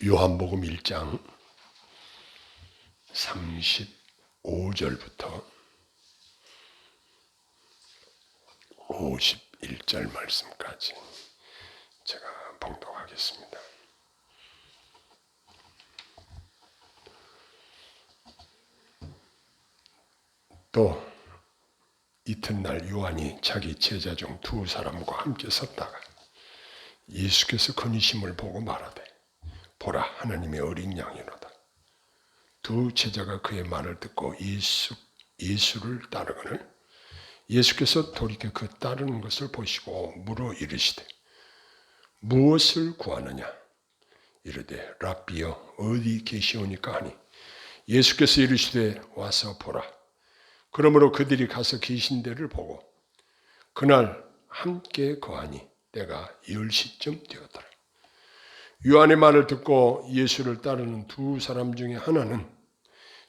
요한복음 1장 35절부터 51절 말씀까지 제가 봉독하겠습니다. 또 이튿날 요한이 자기 제자 중 두 사람과 함께 섰다가 예수께서 거니심을 보고 말하되 보라, 하나님의 어린 양이로다. 두 제자가 그의 말을 듣고 예수를 따르거늘 예수께서 돌이켜 그 따르는 것을 보시고 물어 이르시되 무엇을 구하느냐? 이르되 랍비여 어디 계시오니까 하니 예수께서 이르시되 와서 보라. 그러므로 그들이 가서 계신 데를 보고 그날 함께 거하니 때가 10시쯤 되었더라. 요한의 말을 듣고 예수를 따르는 두 사람 중에 하나는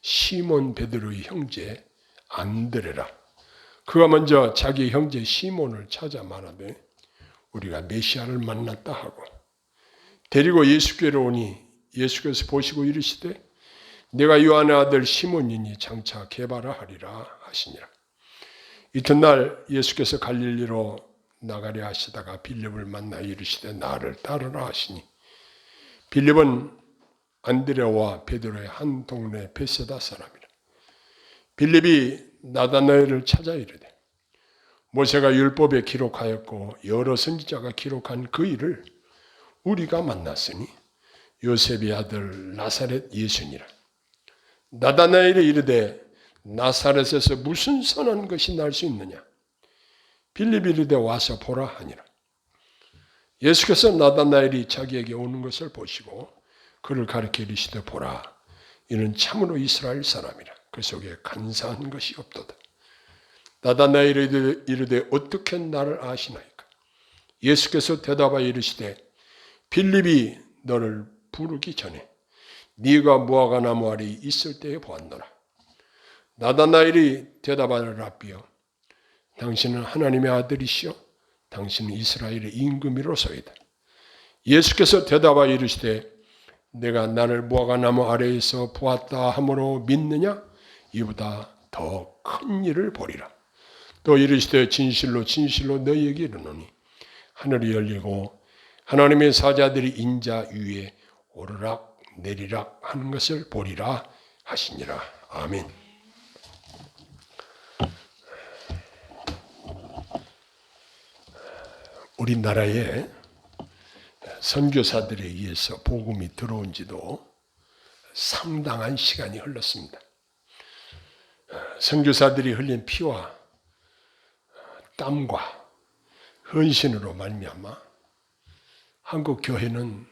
시몬 베드로의 형제 안드레라. 그가 먼저 자기 형제 시몬을 찾아 말하되 우리가 메시아를 만났다 하고 데리고 예수께로 오니 예수께서 보시고 이르시되 내가 요한의 아들 시몬이니 장차 게바라 하리라 하시니라. 이튿날 예수께서 갈릴리로 나가려 하시다가 빌립을 만나 이르시되 나를 따르라 하시니 빌립은 안드레와 베드로의 한 동네 베세다 사람이라. 빌립이 나다나엘을 찾아 이르되 모세가 율법에 기록하였고 여러 선지자가 기록한 그 일을 우리가 만났으니 요셉의 아들 나사렛 예수니라. 나다나엘이 이르되 나사렛에서 무슨 선한 것이 날 수 있느냐? 빌립이 이르되 와서 보라 하니라. 예수께서 나다나엘이 자기에게 오는 것을 보시고 그를 가리켜 이르시되 보라, 이는 참으로 이스라엘 사람이라. 그 속에 간사한 것이 없도다. 나다나엘이 이르되 어떻게 나를 아시나이까? 예수께서 대답하여 이르시되 빌립이 너를 부르기 전에 네가 무화과 나무 아래 있을 때에 보았노라. 나다나엘이 대답하여 랍비여 당신은 하나님의 아들이시오 당신은 이스라엘의 임금이로소이다. 예수께서 대답하여 이르시되 내가 나를 무화과 나무 아래에서 보았다 하므로 믿느냐? 이보다 더 큰 일을 보리라. 또 이르시되 진실로 진실로 너희에게 이르노니 하늘이 열리고 하나님의 사자들이 인자 위에 오르락 내리락 하는 것을 보리라 하시니라. 아멘. 우리나라에 선교사들에 의해서 복음이 들어온 지도 상당한 시간이 흘렀습니다. 선교사들이 흘린 피와 땀과 헌신으로 말미암아 한국 교회는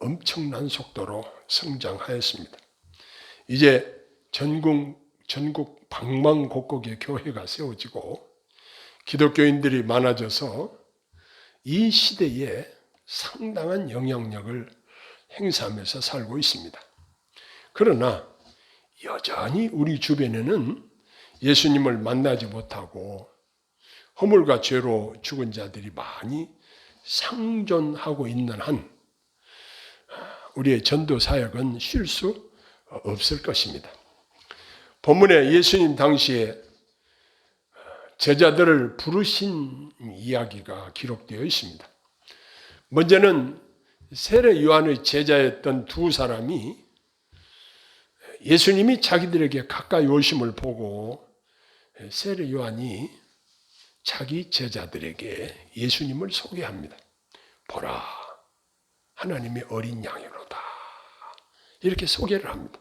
엄청난 속도로 성장하였습니다. 이제 전국 방방곡곡에 교회가 세워지고 기독교인들이 많아져서 이 시대에 상당한 영향력을 행사하면서 살고 있습니다. 그러나 여전히 우리 주변에는 예수님을 만나지 못하고 허물과 죄로 죽은 자들이 많이 상존하고 있는 한 우리의 전도 사역은 쉴 수 없을 것입니다. 본문에 예수님 당시에 제자들을 부르신 이야기가 기록되어 있습니다. 먼저는 세례 요한의 제자였던 두 사람이 예수님이 자기들에게 가까이 오심을 보고 세례 요한이 자기 제자들에게 예수님을 소개합니다. 보라, 하나님의 어린 양이로다. 이렇게 소개를 합니다.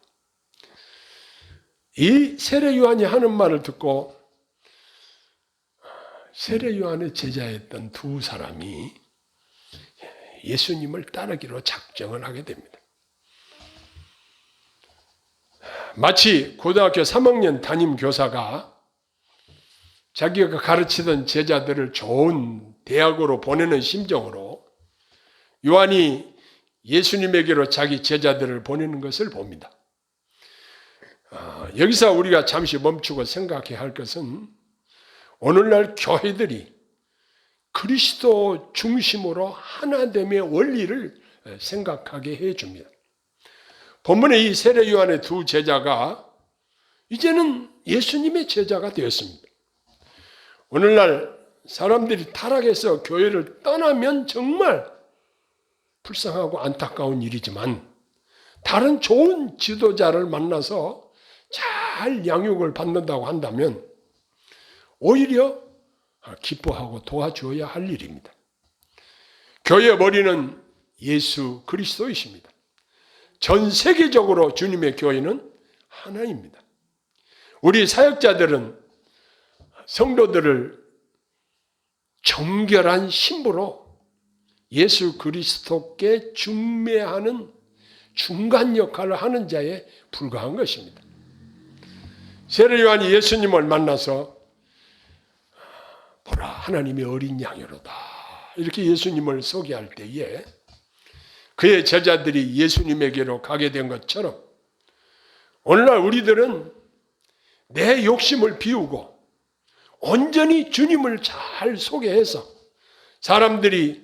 이 세례 요한이 하는 말을 듣고 세례 요한의 제자였던 두 사람이 예수님을 따르기로 작정을 하게 됩니다. 마치 고등학교 3학년 담임 교사가 자기가 가르치던 제자들을 좋은 대학으로 보내는 심정으로 요한이 예수님에게로 자기 제자들을 보내는 것을 봅니다. 여기서 우리가 잠시 멈추고 생각해야 할 것은 오늘날 교회들이 그리스도 중심으로 하나됨의 원리를 생각하게 해줍니다. 본문에 이 세례 요한의 두 제자가 이제는 예수님의 제자가 되었습니다. 오늘날 사람들이 타락해서 교회를 떠나면 정말 불쌍하고 안타까운 일이지만 다른 좋은 지도자를 만나서 잘 양육을 받는다고 한다면 오히려 기뻐하고 도와줘야 할 일입니다. 교회의 머리는 예수 그리스도이십니다. 전 세계적으로 주님의 교회는 하나입니다. 우리 사역자들은 성도들을 정결한 신부로 예수 그리스도께 중매하는 중간 역할을 하는 자에 불과한 것입니다. 세례 요한이 예수님을 만나서 보라 하나님의 어린 양이로다 이렇게 예수님을 소개할 때에 그의 제자들이 예수님에게로 가게 된 것처럼 오늘날 우리들은 내 욕심을 비우고 온전히 주님을 잘 소개해서 사람들이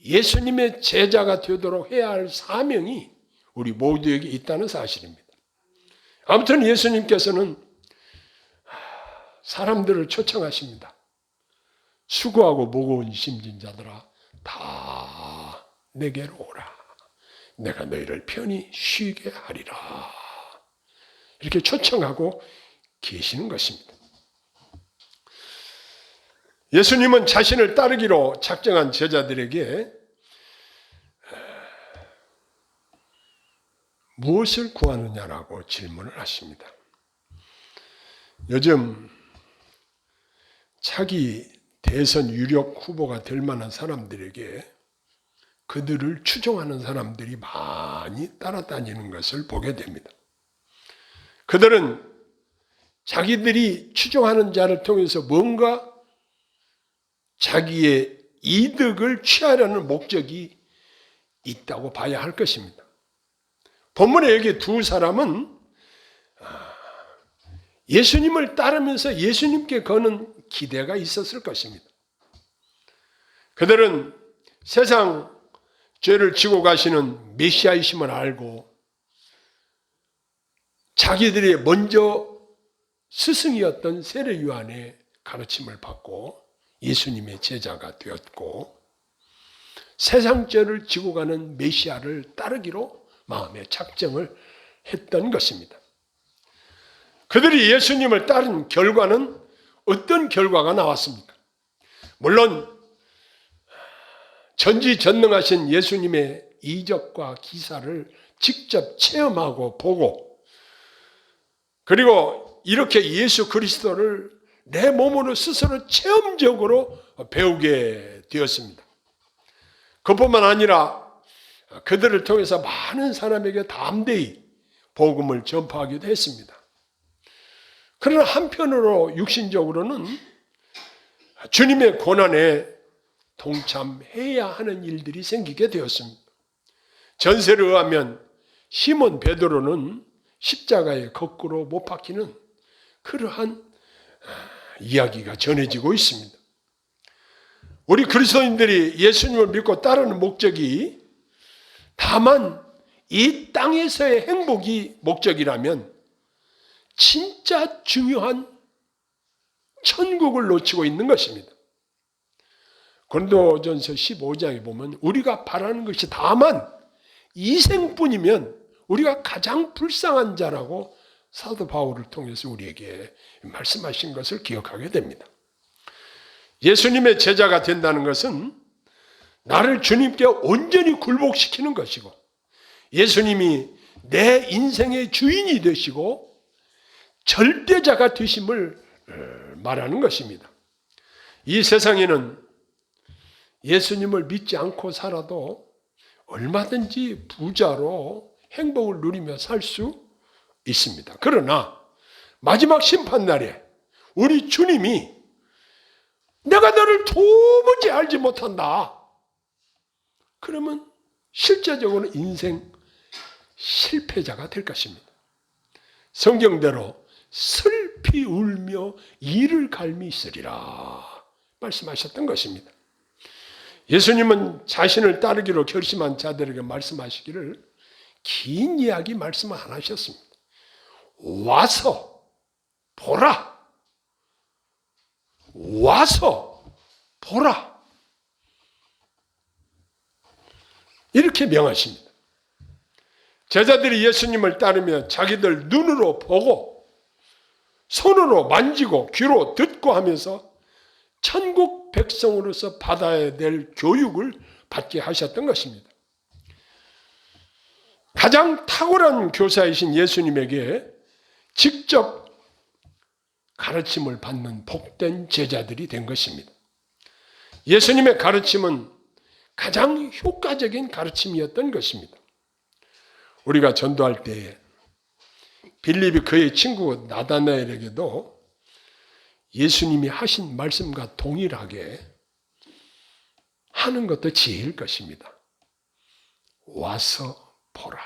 예수님의 제자가 되도록 해야 할 사명이 우리 모두에게 있다는 사실입니다. 아무튼 예수님께서는 사람들을 초청하십니다. 수고하고 무거운 짐진 자들아 다 내게로 오라. 내가 너희를 편히 쉬게 하리라. 이렇게 초청하고 계시는 것입니다. 예수님은 자신을 따르기로 작정한 제자들에게 무엇을 구하느냐라고 질문을 하십니다. 요즘 차기 대선 유력 후보가 될 만한 사람들에게 그들을 추종하는 사람들이 많이 따라다니는 것을 보게 됩니다. 그들은 자기들이 추종하는 자를 통해서 뭔가 자기의 이득을 취하려는 목적이 있다고 봐야 할 것입니다. 본문에 여기 두 사람은 예수님을 따르면서 예수님께 거는 기대가 있었을 것입니다. 그들은 세상 죄를 지고 가시는 메시아이심을 알고 자기들이 먼저 스승이었던 세례 요한의 가르침을 받고 예수님의 제자가 되었고 세상 죄를 지고 가는 메시아를 따르기로 마음에 작정을 했던 것입니다. 그들이 예수님을 따른 결과는 어떤 결과가 나왔습니까? 물론 전지전능하신 예수님의 이적과 기사를 직접 체험하고 보고 그리고 이렇게 예수 그리스도를 내 몸으로 스스로 체험적으로 배우게 되었습니다. 그뿐만 아니라 그들을 통해서 많은 사람에게 담대히 복음을 전파하기도 했습니다. 그러나 한편으로 육신적으로는 주님의 고난에 동참해야 하는 일들이 생기게 되었습니다. 전세를 의하면 시몬 베드로는 십자가에 거꾸로 못 박히는 그러한 이야기가 전해지고 있습니다. 우리 그리스도인들이 예수님을 믿고 따르는 목적이 다만 이 땅에서의 행복이 목적이라면 진짜 중요한 천국을 놓치고 있는 것입니다. 고린도전서 15장에 보면 우리가 바라는 것이 다만 이 생뿐이면 우리가 가장 불쌍한 자라고 사도 바울을 통해서 우리에게 말씀하신 것을 기억하게 됩니다. 예수님의 제자가 된다는 것은 나를 주님께 온전히 굴복시키는 것이고 예수님이 내 인생의 주인이 되시고 절대자가 되심을 말하는 것입니다. 이 세상에는 예수님을 믿지 않고 살아도 얼마든지 부자로 행복을 누리며 살 수 있습니다. 그러나 마지막 심판날에 우리 주님이 내가 너를 도무지 알지 못한다. 그러면 실제적으로 인생 실패자가 될 것입니다. 성경대로 슬피 울며 이를 갈미 있으리라 말씀하셨던 것입니다. 예수님은 자신을 따르기로 결심한 자들에게 말씀하시기를 긴 이야기 말씀을 안 하셨습니다. 와서 보라. 와서 보라. 이렇게 명하십니다. 제자들이 예수님을 따르며 자기들 눈으로 보고 손으로 만지고 귀로 듣고 하면서 천국 백성으로서 받아야 될 교육을 받게 하셨던 것입니다. 가장 탁월한 교사이신 예수님에게 직접 가르침을 받는 복된 제자들이 된 것입니다. 예수님의 가르침은 가장 효과적인 가르침이었던 것입니다. 우리가 전도할 때에 빌립이 그의 친구 나다나엘에게도 예수님이 하신 말씀과 동일하게 하는 것도 지혜일 것입니다. 와서 보라.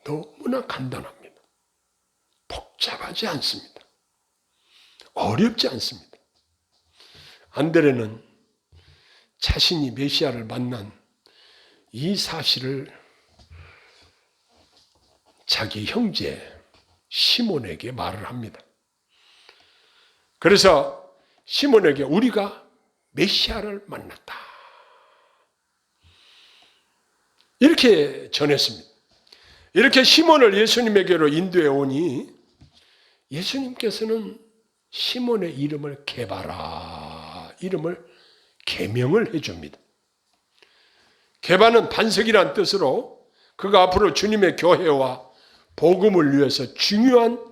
너무나 간단합니다. 복잡하지 않습니다. 어렵지 않습니다. 안드레는 자신이 메시아를 만난 이 사실을 자기 형제 시몬에게 말을 합니다. 그래서 시몬에게 우리가 메시아를 만났다. 이렇게 전했습니다. 이렇게 시몬을 예수님에게로 인도해 오니 예수님께서는 시몬의 이름을 게바라, 이름을 계명을 해줍니다. 게바는 반석이란 뜻으로 그가 앞으로 주님의 교회와 복음을 위해서 중요한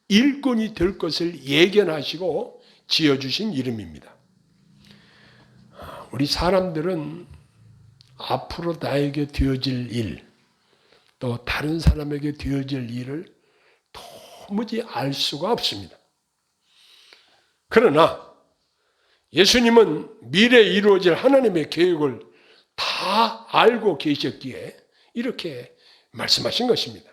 일꾼이 될 것을 예견하시고 지어주신 이름입니다. 우리 사람들은 앞으로 나에게 되어질 일, 또 다른 사람에게 되어질 일을 도무지 알 수가 없습니다. 그러나 예수님은 미래에 이루어질 하나님의 계획을 다 알고 계셨기에 이렇게 말씀하신 것입니다.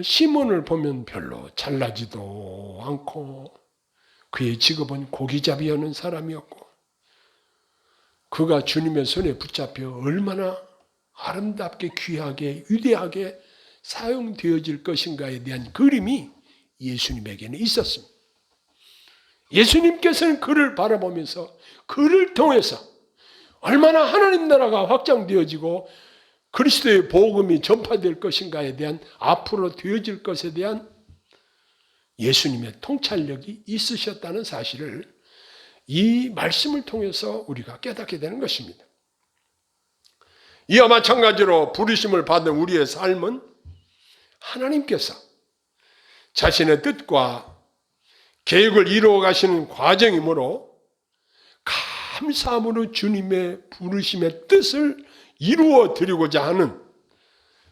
시몬을 보면 별로 잘나지도 않고 그의 직업은 고기잡이하는 사람이었고 그가 주님의 손에 붙잡혀 얼마나 아름답게 귀하게 위대하게 사용되어질 것인가에 대한 그림이 예수님에게는 있었습니다. 예수님께서는 그를 바라보면서 그를 통해서 얼마나 하나님 나라가 확장되어지고 그리스도의 복음이 전파될 것인가에 대한 앞으로 되어질 것에 대한 예수님의 통찰력이 있으셨다는 사실을 이 말씀을 통해서 우리가 깨닫게 되는 것입니다. 이와 마찬가지로 부르심을 받은 우리의 삶은 하나님께서 자신의 뜻과 계획을 이루어 가시는 과정이므로 감사함으로 주님의 부르심의 뜻을 이루어 드리고자 하는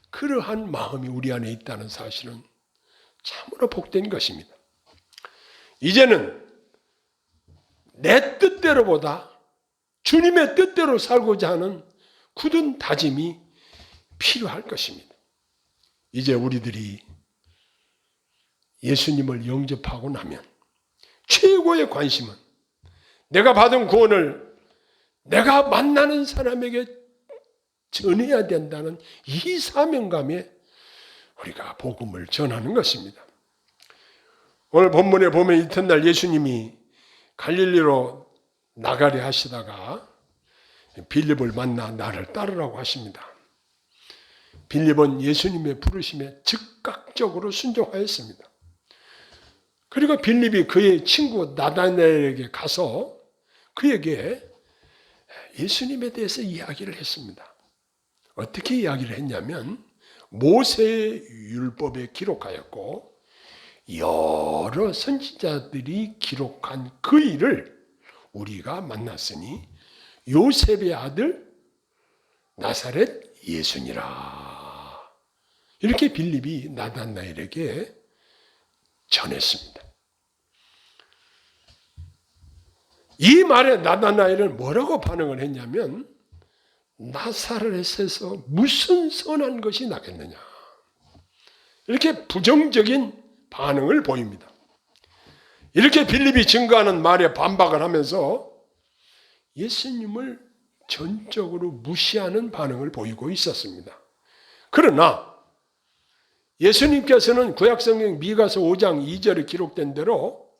그러한 마음이 우리 안에 있다는 사실은 참으로 복된 것입니다. 이제는 내 뜻대로보다 주님의 뜻대로 살고자 하는 굳은 다짐이 필요할 것입니다. 이제 우리들이 예수님을 영접하고 나면 최고의 관심은 내가 받은 구원을 내가 만나는 사람에게 전해야 된다는 이 사명감에 우리가 복음을 전하는 것입니다. 오늘 본문에 보면 이튿날 예수님이 갈릴리로 나가려 하시다가 빌립을 만나 나를 따르라고 하십니다. 빌립은 예수님의 부르심에 즉각적으로 순종하였습니다. 그리고 빌립이 그의 친구 나다나엘에게 가서 그에게 예수님에 대해서 이야기를 했습니다. 어떻게 이야기를 했냐면 모세의 율법에 기록하였고 여러 선지자들이 기록한 그 일을 우리가 만났으니 요셉의 아들 나사렛 예수니라. 이렇게 빌립이 나다나엘에게 전했습니다. 이 말에 나다나엘은 뭐라고 반응을 했냐면 나사렛에서 무슨 선한 것이 나겠느냐. 이렇게 부정적인 반응을 보입니다. 이렇게 빌립이 증거하는 말에 반박을 하면서 예수님을 전적으로 무시하는 반응을 보이고 있었습니다. 그러나 예수님께서는 구약성경 미가서 5장 2절에 기록된 대로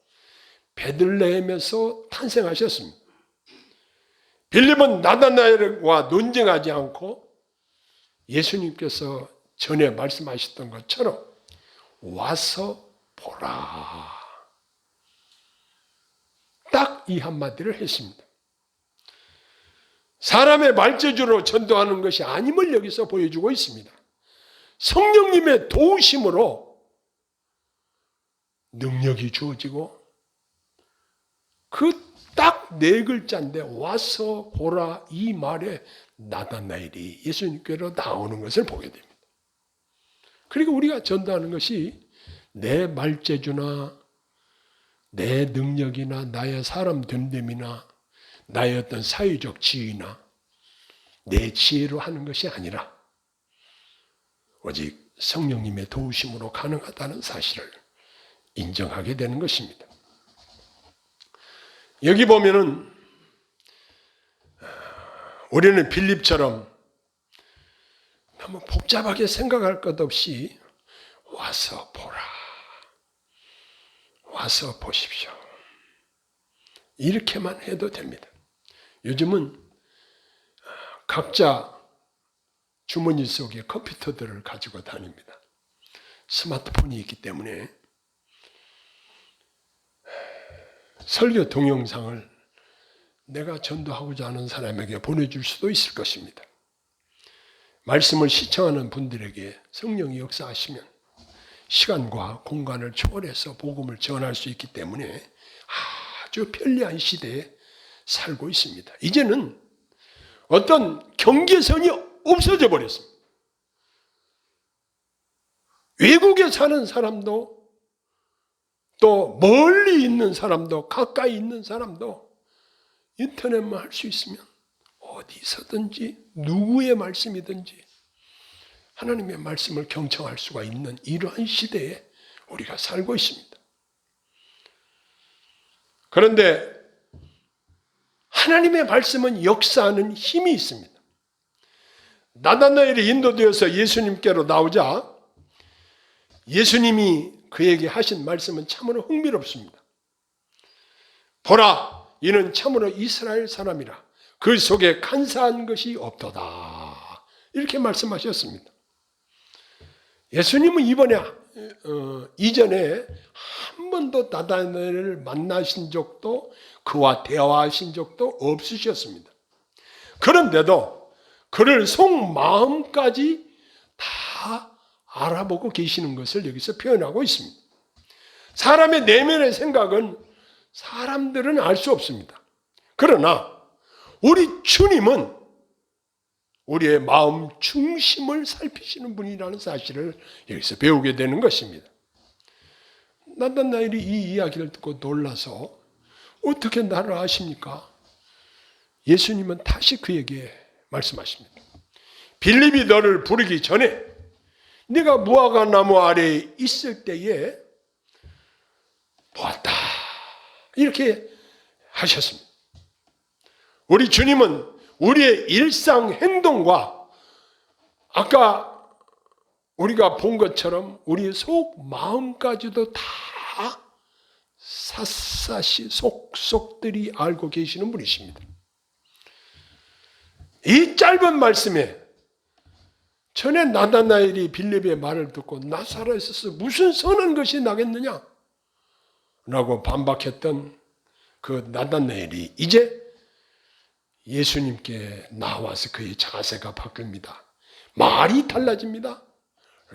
베들레헴에서 탄생하셨습니다. 빌립은 나다나엘과 논쟁하지 않고 예수님께서 전에 말씀하셨던 것처럼 와서 보라. 딱 이 한마디를 했습니다. 사람의 말재주로 전도하는 것이 아님을 여기서 보여주고 있습니다. 성령님의 도우심으로 능력이 주어지고 그 딱 네 글자인데 와서 보라 이 말에 나다나엘이 예수님께로 나오는 것을 보게 됩니다. 그리고 우리가 전도하는 것이 내 말재주나 내 능력이나 나의 사람 됨됨이나 나의 어떤 사회적 지위나 내 지혜로 하는 것이 아니라 오직 성령님의 도우심으로 가능하다는 사실을 인정하게 되는 것입니다. 여기 보면은 우리는 빌립처럼 너무 복잡하게 생각할 것 없이 와서 보라. 와서 보십시오. 이렇게만 해도 됩니다. 요즘은 각자 주머니 속에 컴퓨터들을 가지고 다닙니다. 스마트폰이 있기 때문에 설교 동영상을 내가 전도하고자 하는 사람에게 보내줄 수도 있을 것입니다. 말씀을 시청하는 분들에게 성령이 역사하시면 시간과 공간을 초월해서 복음을 전할 수 있기 때문에 아주 편리한 시대에 살고 있습니다. 이제는 어떤 경계선이 없어져 버렸습니다. 외국에 사는 사람도 또 멀리 있는 사람도 가까이 있는 사람도 인터넷만 할 수 있으면 어디서든지 누구의 말씀이든지 하나님의 말씀을 경청할 수가 있는 이러한 시대에 우리가 살고 있습니다. 그런데 하나님의 말씀은 역사하는 힘이 있습니다. 나다나엘이 인도되어서 예수님께로 나오자 예수님이 그에게 하신 말씀은 참으로 흥미롭습니다. 보라, 이는 참으로 이스라엘 사람이라. 그 속에 간사한 것이 없도다. 이렇게 말씀하셨습니다. 예수님은 이전에 한 번도 나다나엘을 만나신 적도 그와 대화하신 적도 없으셨습니다. 그런데도 그를 속마음까지 다 알아보고 계시는 것을 여기서 표현하고 있습니다. 사람의 내면의 생각은 사람들은 알 수 없습니다. 그러나 우리 주님은 우리의 마음 중심을 살피시는 분이라는 사실을 여기서 배우게 되는 것입니다. 나다나엘이 이 이야기를 듣고 놀라서 어떻게 나를 아십니까? 예수님은 다시 그에게 말씀하십니다. 빌립이 너를 부르기 전에 네가 무화과 나무 아래에 있을 때에 보았다. 이렇게 하셨습니다. 우리 주님은 우리의 일상 행동과 아까 우리가 본 것처럼 우리의 속 마음까지도 다 샅샅이 속속들이 알고 계시는 분이십니다. 이 짧은 말씀에 전에 나다나엘이 빌립의 말을 듣고 나사렛에서 무슨 선한 것이 나겠느냐? 라고 반박했던 그 나다나엘이 이제 예수님께 나와서 그의 자세가 바뀝니다. 말이 달라집니다.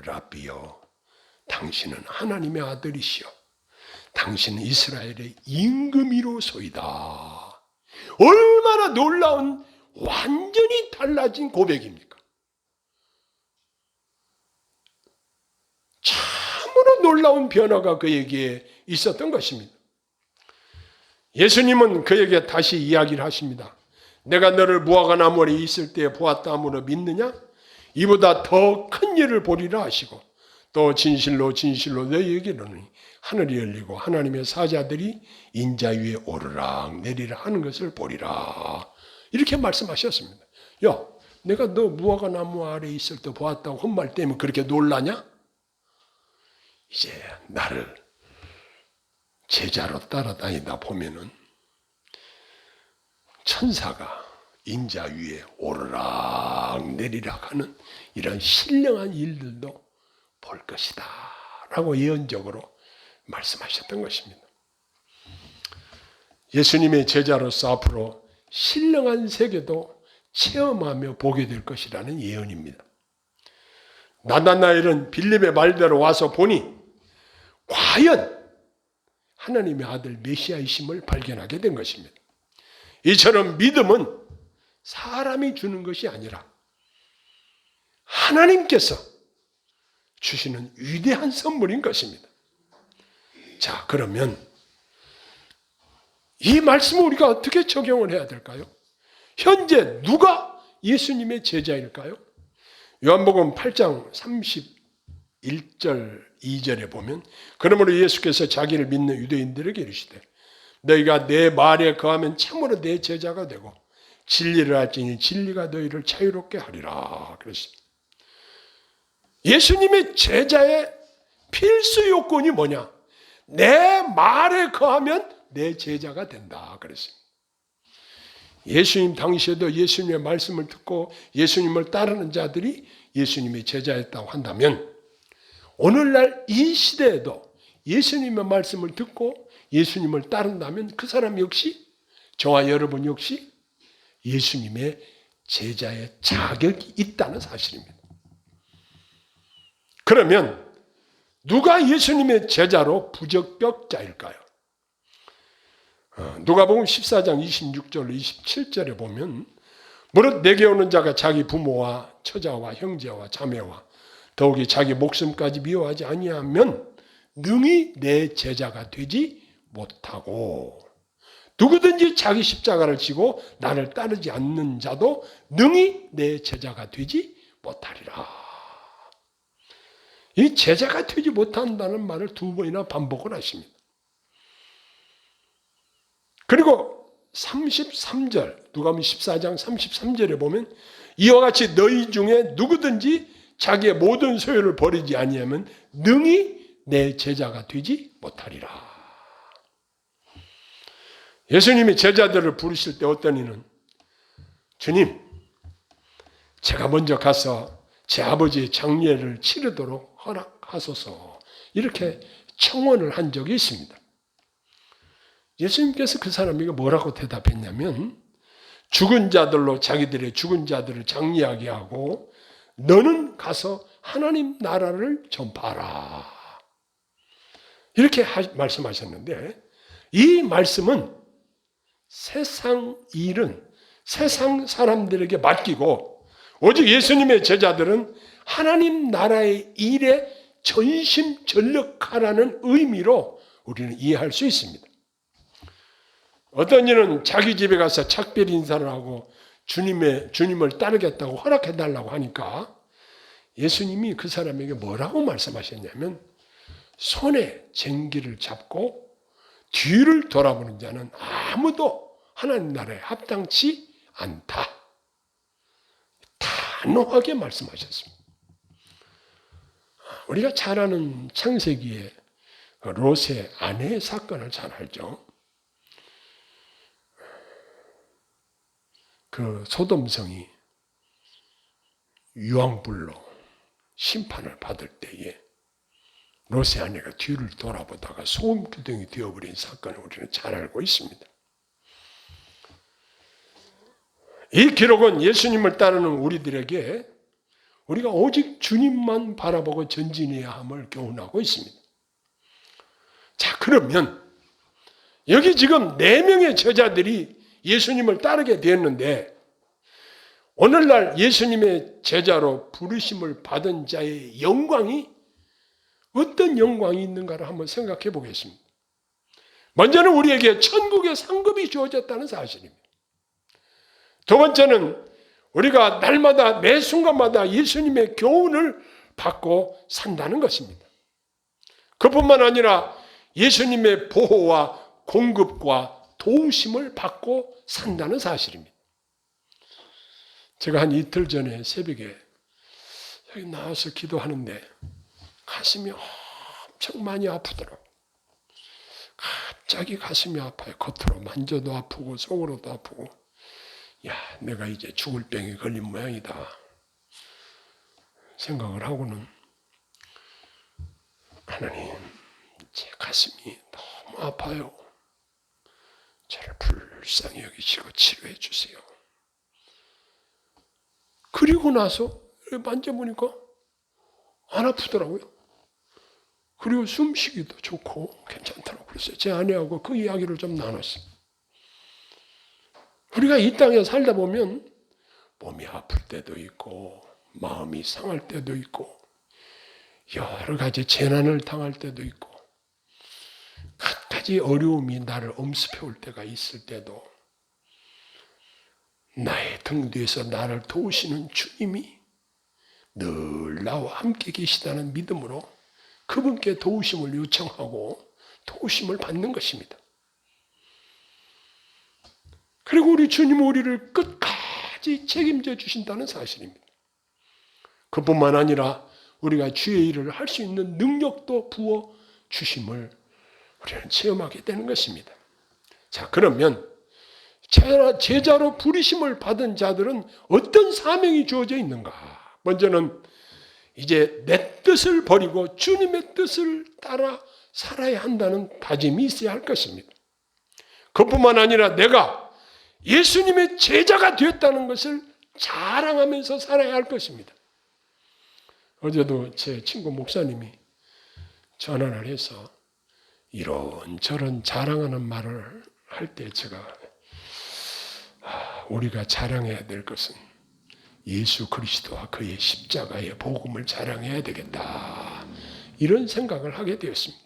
라비여, 당신은 하나님의 아들이시여. 당신은 이스라엘의 임금이로소이다. 얼마나 놀라운 완전히 달라진 고백입니까? 참으로 놀라운 변화가 그에게 있었던 것입니다. 예수님은 그에게 다시 이야기를 하십니다. 내가 너를 무화과 나무 아래 있을 때 보았다 함으로 믿느냐? 이보다 더 큰 일을 보리라 하시고 또 진실로 진실로 너희에게 이르노니 하늘이 열리고 하나님의 사자들이 인자 위에 오르락 내리락 하는 것을 보리라. 이렇게 말씀하셨습니다. 야, 내가 너 무화과 나무 아래에 있을 때 보았다고 헛말 때문에 그렇게 놀라냐? 이제 나를 제자로 따라다니다 보면은 천사가 인자 위에 오르락 내리락 하는 이런 신령한 일들도 볼 것이다 라고 예언적으로 말씀하셨던 것입니다. 예수님의 제자로서 앞으로 신령한 세계도 체험하며 보게 될 것이라는 예언입니다. 나다나엘은 빌립의 말대로 와서 보니 과연 하나님의 아들 메시아이심을 발견하게 된 것입니다. 이처럼 믿음은 사람이 주는 것이 아니라 하나님께서 주시는 위대한 선물인 것입니다. 자, 그러면 이 말씀을 우리가 어떻게 적용을 해야 될까요? 현재 누가 예수님의 제자일까요? 요한복음 8장 31절 2절에 보면 그러므로 예수께서 자기를 믿는 유대인들에게 이르시되 너희가 내 말에 거하면 참으로 내 제자가 되고 진리를 알지니 진리가 너희를 자유롭게 하리라 그랬습니다. 예수님의 제자의 필수 요건이 뭐냐? 내 말에 거하면 내 제자가 된다 그랬습니다. 예수님 당시에도 예수님의 말씀을 듣고 예수님을 따르는 자들이 예수님의 제자였다고 한다면 오늘날 이 시대에도 예수님의 말씀을 듣고 예수님을 따른다면 그 사람 역시 저와 여러분 역시 예수님의 제자의 자격이 있다는 사실입니다. 그러면 누가 예수님의 제자로 부적격자일까요? 누가복음 14장 26절 27절에 보면 무릇 내게 오는 자가 자기 부모와 처자와 형제와 자매와 더욱이 자기 목숨까지 미워하지 아니하면 능히 내 제자가 되지 못하고 누구든지 자기 십자가를 지고 나를 따르지 않는 자도 능히 내 제자가 되지 못하리라. 이 제자가 되지 못한다는 말을 두 번이나 반복을 하십니다. 그리고 33절, 누가복음 14장 33절에 보면 이와 같이 너희 중에 누구든지 자기의 모든 소유를 버리지 아니하면 능히 내 제자가 되지 못하리라. 예수님이 제자들을 부르실 때 어떤 이는 주님, 제가 먼저 가서 제 아버지의 장례를 치르도록 허락하소서 이렇게 청원을 한 적이 있습니다. 예수님께서 그 사람에게 뭐라고 대답했냐면 죽은 자들로 자기들의 죽은 자들을 장례하게 하고 너는 가서 하나님 나라를 전파하라. 이렇게 말씀하셨는데 이 말씀은 세상 일은 세상 사람들에게 맡기고 오직 예수님의 제자들은 하나님 나라의 일에 전심전력하라는 의미로 우리는 이해할 수 있습니다. 어떤 이는 자기 집에 가서 작별 인사를 하고 주님을 따르겠다고 허락해달라고 하니까 예수님이 그 사람에게 뭐라고 말씀하셨냐면 손에 쟁기를 잡고 뒤를 돌아보는 자는 아무도 하나님 나라에 합당치 않다. 단호하게 말씀하셨습니다. 우리가 잘 아는 창세기의 롯의 아내의 사건을 잘 알죠. 그 소돔성이 유황불로 심판을 받을 때에 롯의 아내가 뒤를 돌아보다가 소금기둥이 되어버린 사건을 우리는 잘 알고 있습니다. 이 기록은 예수님을 따르는 우리들에게 우리가 오직 주님만 바라보고 전진해야 함을 교훈하고 있습니다. 자, 그러면 여기 지금 4명의 제자들이 예수님을 따르게 되었는데 오늘날 예수님의 제자로 부르심을 받은 자의 영광이 어떤 영광이 있는가를 한번 생각해 보겠습니다. 먼저는 우리에게 천국의 상급이 주어졌다는 사실입니다. 두 번째는 우리가 날마다 매 순간마다 예수님의 교훈을 받고 산다는 것입니다. 그뿐만 아니라 예수님의 보호와 공급과 도우심을 받고 산다는 사실입니다. 제가 한 이틀 전에 새벽에 여기 나와서 기도하는데 가슴이 엄청 많이 아프더라고요. 갑자기 가슴이 아파요. 겉으로 만져도 아프고 속으로도 아프고. 야, 내가 이제 죽을 병에 걸린 모양이다 생각을 하고는, 하나님, 제 가슴이 너무 아파요. 저를 불쌍히 여기시고 치료해 주세요. 그리고 나서 만져보니까 안 아프더라고요. 그리고 숨쉬기도 좋고 괜찮다고 그랬어요. 제 아내하고 그 이야기를 좀 나눴어요. 우리가 이 땅에 살다 보면 몸이 아플 때도 있고 마음이 상할 때도 있고 여러 가지 재난을 당할 때도 있고 갖가지 어려움이 나를 엄습해 올 때가 있을 때도 나의 등 뒤에서 나를 도우시는 주님이 늘 나와 함께 계시다는 믿음으로 그분께 도우심을 요청하고 도우심을 받는 것입니다. 그리고 우리 주님은 우리를 끝까지 책임져 주신다는 사실입니다. 그뿐만 아니라 우리가 주의 일을 할 수 있는 능력도 부어 주심을 우리는 체험하게 되는 것입니다. 자, 그러면 제자로 부르심을 받은 자들은 어떤 사명이 주어져 있는가? 먼저는 이제 내 뜻을 버리고 주님의 뜻을 따라 살아야 한다는 다짐이 있어야 할 것입니다. 그뿐만 아니라 내가 예수님의 제자가 되었다는 것을 자랑하면서 살아야 할 것입니다. 어제도 제 친구 목사님이 전화를 해서 이런저런 자랑하는 말을 할 때 제가 우리가 자랑해야 될 것은 예수 그리스도와 그의 십자가의 복음을 자랑해야 되겠다, 이런 생각을 하게 되었습니다.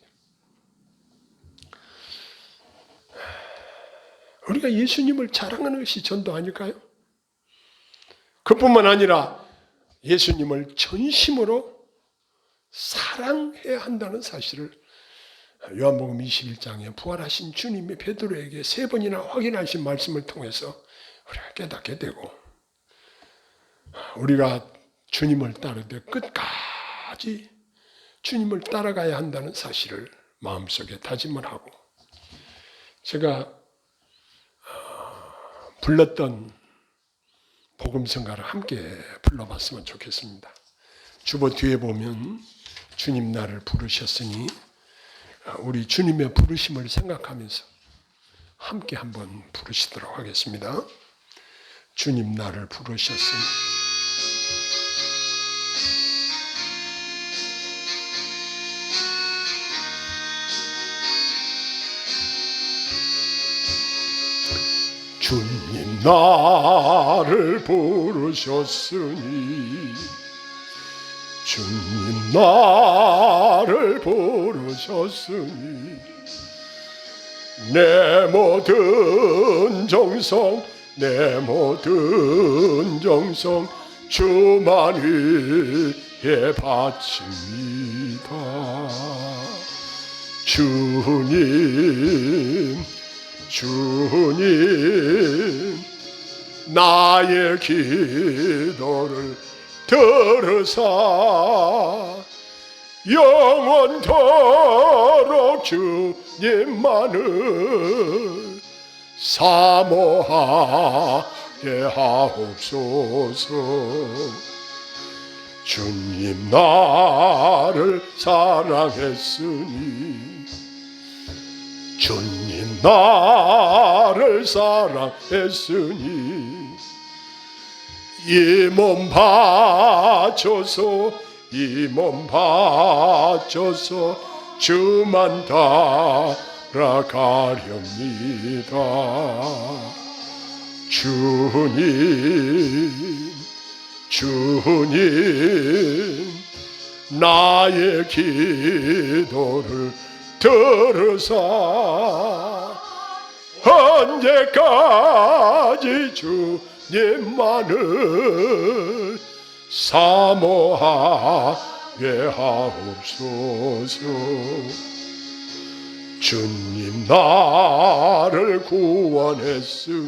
우리가 예수님을 자랑하는 것이 전도 아닐까요? 그뿐만 아니라 예수님을 전심으로 사랑해야 한다는 사실을 요한복음 21장에 부활하신 주님이 베드로에게 3번이나 확인하신 말씀을 통해서 우리가 깨닫게 되고, 우리가 주님을 따르되 끝까지 주님을 따라가야 한다는 사실을 마음속에 다짐을 하고, 제가 불렀던 복음성가를 함께 불러봤으면 좋겠습니다. 주보 뒤에 보면 주님 나를 부르셨으니, 우리 주님의 부르심을 생각하면서 함께 한번 부르시도록 하겠습니다. 주님 나를 부르셨으니 주님 나를 부르셨으니 주님 나를 부르셨으니 내 모든 정성 내 모든 정성 주만 위에 바칩니다. 주님 나의 기도를 들으사 영원토록 주님만을 사모하게 하옵소서. 주님 나를 사랑했으니 주님 나를 사랑했으니 이 몸 바쳐서 주만 따라가렵니다. 주님 나의 기도를 들으사 언제까지 주님만을 사모하게 하옵소서. 주님 나를 구원했으니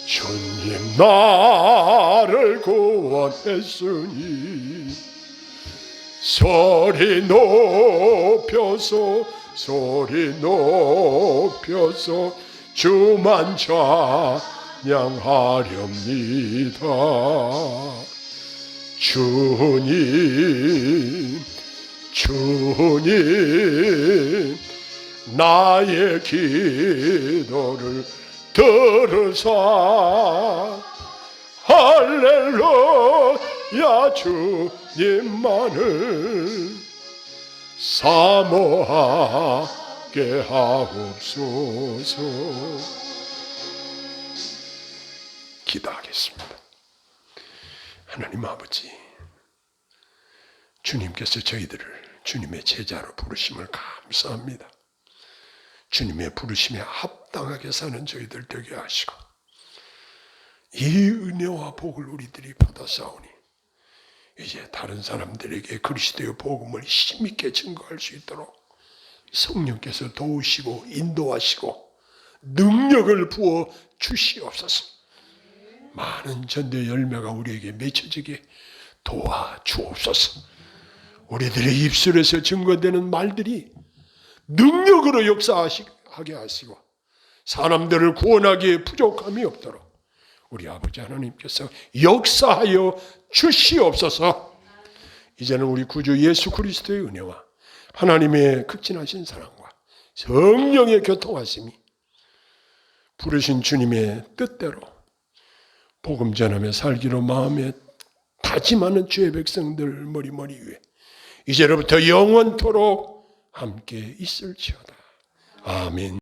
주님 나를 구원했으니 소리 높여서 주만 찬양하렵니다. 주님 나의 기도를 들으사 할렐루야 주님만을 사모하게 하옵소서. 기도하겠습니다. 하나님 아버지, 주님께서 저희들을 주님의 제자로 부르심을 감사합니다. 주님의 부르심에 합당하게 사는 저희들 되게 하시고 이 은혜와 복을 우리들이 받아싸우니 이제 다른 사람들에게 그리스도의 복음을 힘있게 증거할 수 있도록 성령께서 도우시고 인도하시고 능력을 부어 주시옵소서. 많은 전도의 열매가 우리에게 맺혀지게 도와주옵소서. 우리들의 입술에서 증거되는 말들이 능력으로 역사하게 하시고 사람들을 구원하기에 부족함이 없도록 우리 아버지 하나님께서 역사하여 주시옵소서. 이제는 우리 구주 예수 그리스도의 은혜와 하나님의 극진하신 사랑과 성령의 교통하심이 부르신 주님의 뜻대로 복음 전하며 살기로 마음에 다짐하는 주의 백성들 머리 위에 이제로부터 영원토록 함께 있을지어다. 아멘.